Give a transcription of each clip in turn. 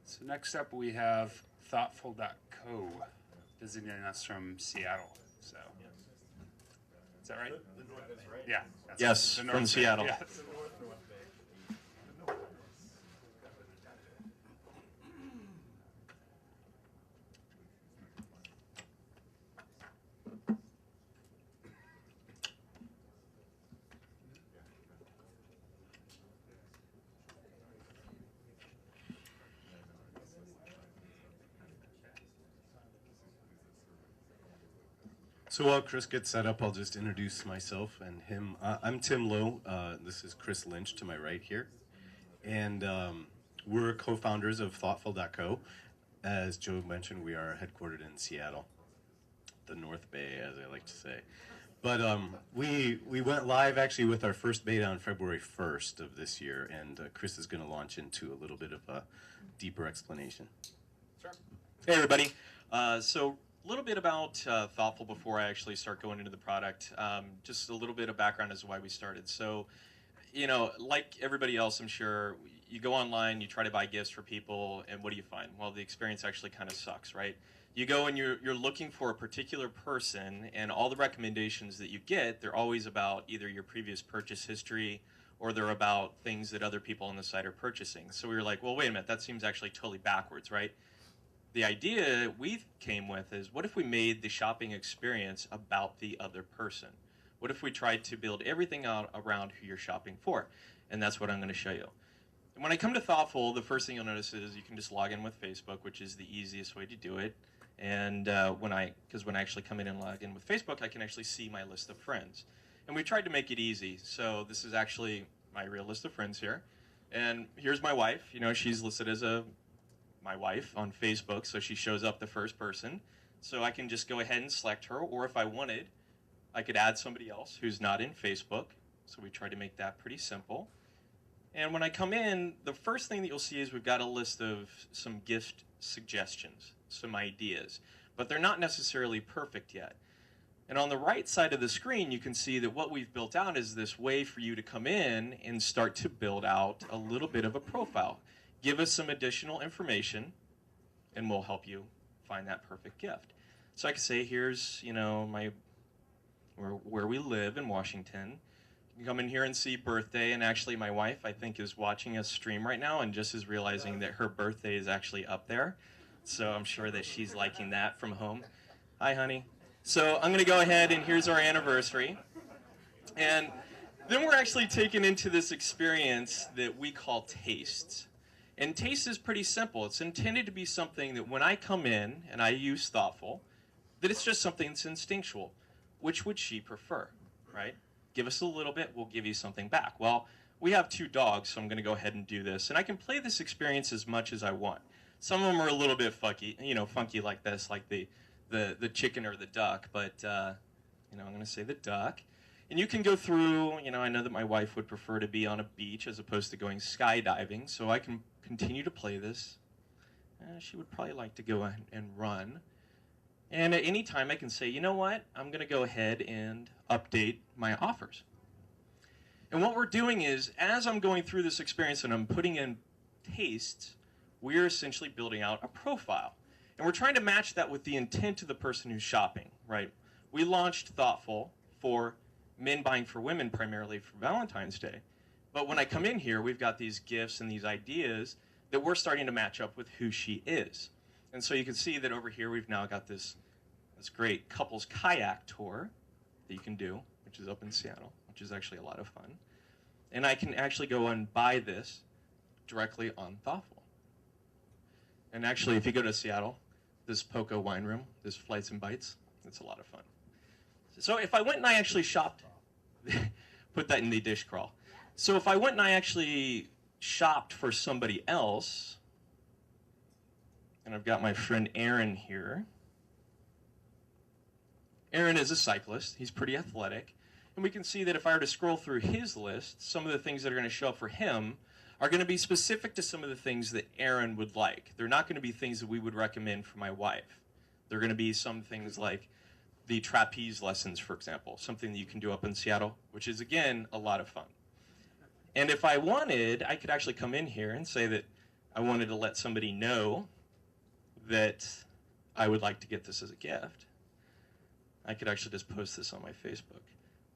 So next up we have Thoughtful.co visiting us from Seattle. So is that right? Yeah. Yes, from Seattle. Yeah. So while Chris gets set up, I'll just introduce myself and him. I'm Tim Lowe. This is Chris Lynch to my right here. And we're co-founders of Thoughtful.co. As Joe mentioned, we are headquartered in Seattle, the North Bay, as I like to say. But we went live actually with our first beta on February 1st of this year, and Chris is going to launch into a little bit of a deeper explanation. Sure. Hey, everybody. So a little bit about Thoughtful before I actually start going into the product. Just a little bit of background as to why we started. So, you know, like everybody else, I'm sure, you go online, you try to buy gifts for people, and what do you find? Well, the experience actually kind of sucks, right? You go and you're looking for a particular person, and all the recommendations that you get, they're always about either your previous purchase history or they're about things that other people on the site are purchasing. So we were like, well, wait a minute, that seems actually totally backwards, right? The idea we came with is, what if we made the shopping experience about the other person? What if we tried to build everything out around who you're shopping for? And that's what I'm going to show you. And when I come to Thoughtful, the first thing you'll notice is you can just log in with Facebook, which is the easiest way to do it. And when I actually come in and log in with Facebook, I can actually see my list of friends. And we tried to make it easy. So this is actually my real list of friends here. And here's my wife. You know, she's listed as my wife on Facebook, so she shows up the first person. So I can just go ahead and select her, or if I wanted, I could add somebody else who's not in Facebook. So we try to make that pretty simple. And when I come in, the first thing that you'll see is we've got a list of some gift suggestions, some ideas, but they're not necessarily perfect yet. And on the right side of the screen, you can see that what we've built out is this way for you to come in and start to build out a little bit of a profile. Give us some additional information, and we'll help you find that perfect gift. So I can say, here's, you know, where we live in Washington. You can come in here and see birthday, and actually my wife, I think, is watching us stream right now and just is realizing that her birthday is actually up there. So I'm sure that she's liking that from home. Hi, honey. So I'm going to go ahead, and here's our anniversary. And then we're actually taken into this experience that we call tastes. And taste is pretty simple. It's intended to be something that when I come in and I use Thoughtful, that it's just something that's instinctual. Which would she prefer, right? Give us a little bit, we'll give you something back. Well, we have 2 dogs, so I'm going to go ahead and do this. And I can play this experience as much as I want. Some of them are a little bit funky like this, like the chicken or the duck. But, you know, I'm going to say the duck. And you can go through, you know, I know that my wife would prefer to be on a beach as opposed to going skydiving, so I can continue to play this. She would probably like to go and run. And at any time I can say, you know what, I'm going to go ahead and update my offers. And what we're doing is, as I'm going through this experience and I'm putting in tastes, we're essentially building out a profile. And we're trying to match that with the intent of the person who's shopping, right? We launched Thoughtful for men buying for women, primarily for Valentine's Day. But when I come in here, we've got these gifts and these ideas that we're starting to match up with who she is. And so you can see that over here we've now got this great couples kayak tour that you can do, which is up in Seattle, which is actually a lot of fun. And I can actually go and buy this directly on Thoughtful. And actually, if you go to Seattle, this Poco wine room, this Flights and Bites, it's a lot of fun. So if I went and I actually shopped, put that in the dish crawl. So if I went and I actually shopped for somebody else, and I've got my friend Aaron here. Aaron is a cyclist. He's pretty athletic. And we can see that if I were to scroll through his list, some of the things that are going to show up for him are going to be specific to some of the things that Aaron would like. They're not going to be things that we would recommend for my wife. They're going to be some things like the trapeze lessons, for example, something that you can do up in Seattle, which is, again, a lot of fun. And if I wanted, I could actually come in here and say that I wanted to let somebody know that I would like to get this as a gift, I could actually just post this on my Facebook.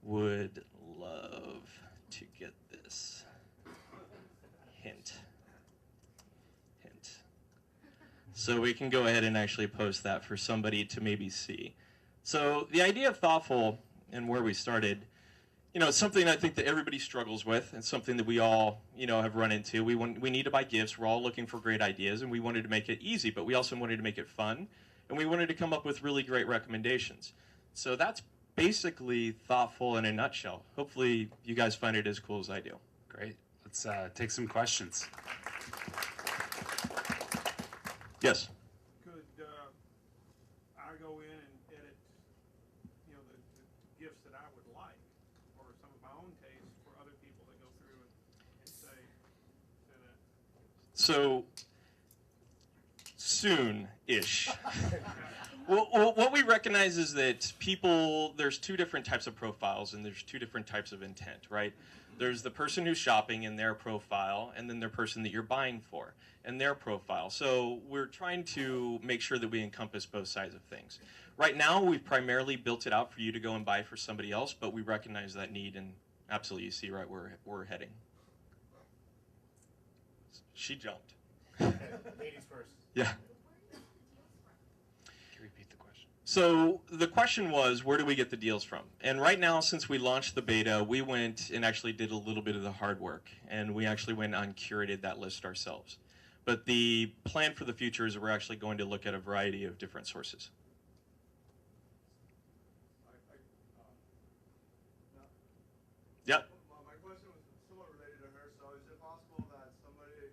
Would love to get this. Hint. Hint. So we can go ahead and actually post that for somebody to maybe see. So the idea of thoughtful and where we started, it's something I think that everybody struggles with. It's something that we all, have run into. We need to buy gifts. We're all looking for great ideas, and we wanted to make it easy, but we also wanted to make it fun, and we wanted to come up with really great recommendations. So that's basically thoughtful in a nutshell. Hopefully you guys find it as cool as I do. Great. Let's take some questions. Yes? Could I go in and edit, the gifts that I would like, or some of my own taste for other people that go through and say that? So, soon-ish. Well, what we recognize is that there's two different types of profiles and there's two different types of intent, right? There's the person who's shopping in their profile, and then the person that you're buying for and their profile. So we're trying to make sure that we encompass both sides of things. Right now, we've primarily built it out for you to go and buy for somebody else, but we recognize that need, and absolutely you see right where we're heading. She jumped. Ladies first. Yeah. So the question was, where do we get the deals from? And right now, since we launched the beta, we went and actually did a little bit of the hard work, and we actually went and curated that list ourselves. But the plan for the future is we're actually going to look at a variety of different sources. Yep. My question was somewhat related to her. So is it possible that somebody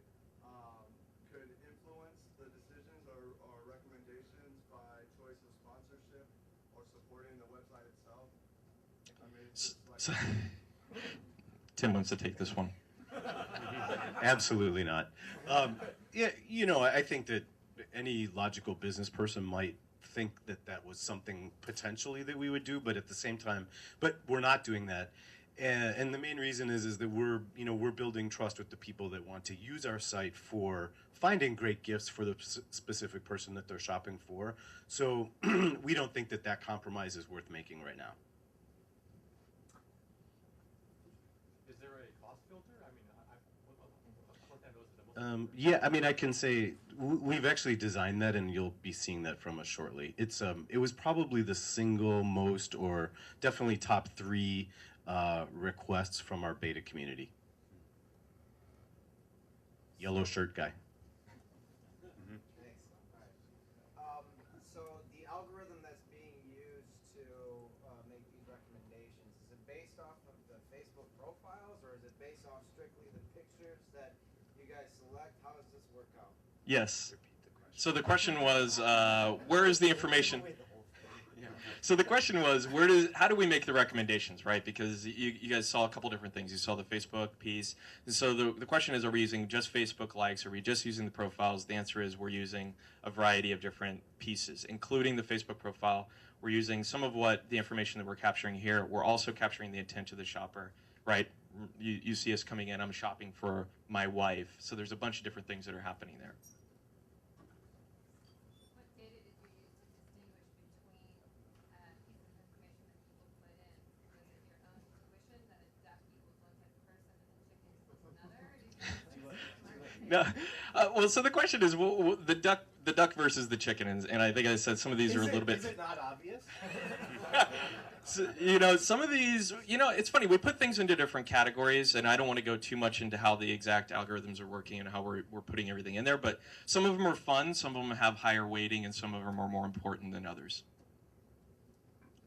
could influence the decisions or recommendations by choice of sponsorship or supporting the website itself? I mean, it's just like Tim wants to take this one. Absolutely not. Yeah, I think that any logical business person might think that that was something potentially that we would do, but at the same time, we're not doing that. And the main reason is that we're building trust with the people that want to use our site for finding great gifts for the specific person that they're shopping for. So we don't think that that compromise is worth making right now. Is there a cost filter? I mean, what kind of those Yeah, I mean, I can say we've actually designed that, and you'll be seeing that from us shortly. It was probably the single most, or definitely top 3 requests from our beta community. Yellow shirt guy. Thanks. All right. So the algorithm that's being used to make these recommendations, is it based off of the Facebook profiles, or is it based off strictly the pictures that you guys select? How does this work out? Yes. So the question was, where is the information? So the question was, how do we make the recommendations, right? Because you guys saw a couple different things. You saw the Facebook piece. And so the question is, are we using just Facebook likes? Are we just using the profiles? The answer is we're using a variety of different pieces, including the Facebook profile. We're using some of the information that we're capturing here. We're also capturing the intent of the shopper, right? You see us coming in, I'm shopping for my wife. So there's a bunch of different things that are happening there. No, well, so the question is, the duck versus the chicken, and I think I said some of these are a little bit. Is it not obvious? So, some of these, it's funny. We put things into different categories, and I don't want to go too much into how the exact algorithms are working and how we're putting everything in there. But some of them are fun, some of them have higher weighting, and some of them are more important than others.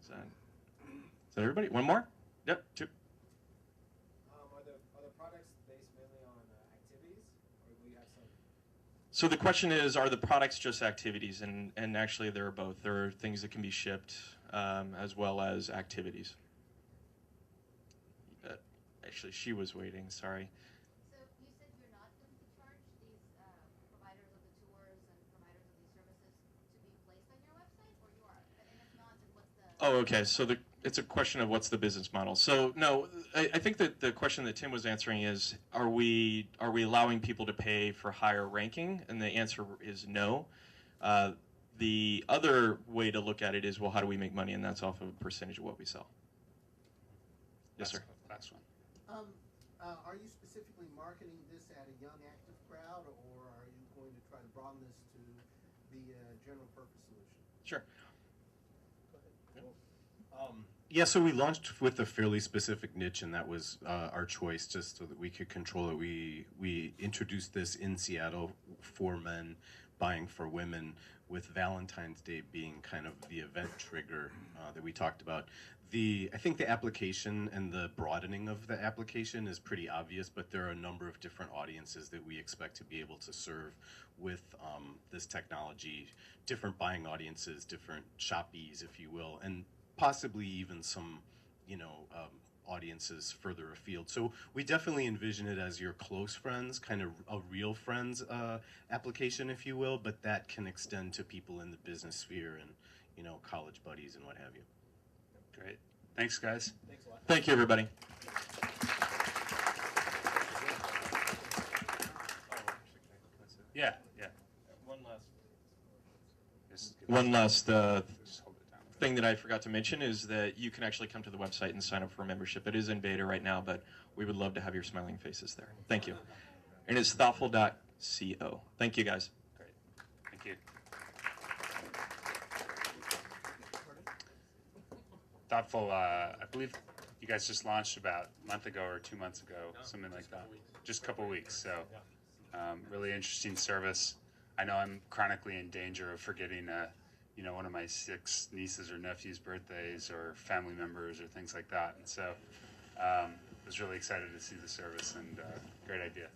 Is that everybody? One more? Yep. 2. Are the products based mainly on activities, or will you have some? So the question is, are the products just activities? And actually, there are both. There are things that can be shipped as well as activities. Actually, she was waiting. Sorry. So you said you're not going to charge these providers of the tours and providers of these services to be placed on your website, or you are? And if not, then what's the... Oh, okay. So It's a question of what's the business model. So no, I think that the question that Tim was answering is, are we allowing people to pay for higher ranking? And the answer is no. The other way to look at it is, well, how do we make money? And that's off of a percentage of what we sell. Yes, sir. Last one. Are you specifically marketing this at a young active crowd, or are you going to try to broaden this to be a general purpose solution? Sure. Yeah, so we launched with a fairly specific niche, and that was our choice, just so that we could control it. We introduced this in Seattle for men, buying for women, with Valentine's Day being kind of the event trigger that we talked about. I think the application and the broadening of the application is pretty obvious, but there are a number of different audiences that we expect to be able to serve with this technology, different buying audiences, different shoppies, if you will, and possibly even some, audiences further afield. So we definitely envision it as your close friends, kind of a real friends application, if you will, but that can extend to people in the business sphere and, college buddies and what have you. Great. Thanks, guys. Thanks a lot. Thank you, everybody. Yeah. One last Just hold it down. thing that I forgot to mention is that you can actually come to the website and sign up for a membership. It is in beta right now, but we would love to have your smiling faces there. Thank you. And it's thoughtful.co. Thank you, guys. Great. Thank you. Thoughtful, I believe you guys just launched about a month ago or 2 months ago, something like that. Just a couple weeks. So really interesting service. I know I'm chronically in danger of forgetting one of my 6 nieces or nephews' birthdays or family members or things like that. And so I was really excited to see the service, and great idea.